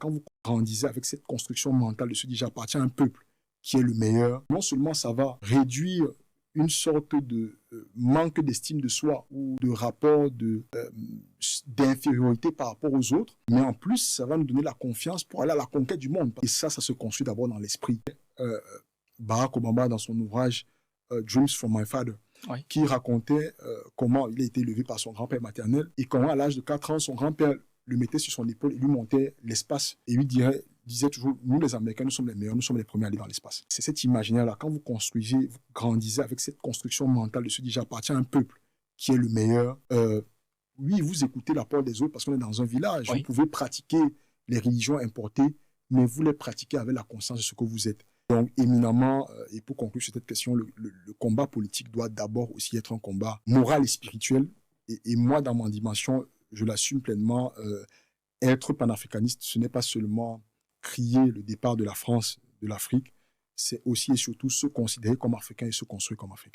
quand vous grandissez avec cette construction mentale de se dire j'appartiens à un peuple qui est le meilleur, non seulement ça va réduire une sorte de manque d'estime de soi ou de rapport d'infériorité par rapport aux autres, mais en plus, ça va nous donner la confiance pour aller à la conquête du monde. Et ça se construit d'abord dans l'esprit. Barack Obama, dans son ouvrage Dreams from My Father, oui, qui racontait comment il a été élevé par son grand-père maternel et comment, à l'âge de 4 ans, son grand-père le mettait sur son épaule et lui montait l'espace et lui disait toujours, nous les Américains, nous sommes les meilleurs, nous sommes les premiers à aller dans l'espace. C'est cet imaginaire-là, quand vous construisez, vous grandissez avec cette construction mentale de se dire j'appartiens à un peuple qui est le meilleur. Oui, vous écoutez la parole des autres parce qu'on est dans un village. Oui. Vous pouvez pratiquer les religions importées, mais vous les pratiquez avec la conscience de ce que vous êtes. Donc, éminemment, et pour conclure sur cette question, le combat politique doit d'abord aussi être un combat moral et spirituel. Et moi, dans ma dimension, je l'assume pleinement. Être panafricaniste, ce n'est pas seulement crier le départ de la France, de l'Afrique, c'est aussi et surtout se considérer comme africain et se construire comme africain.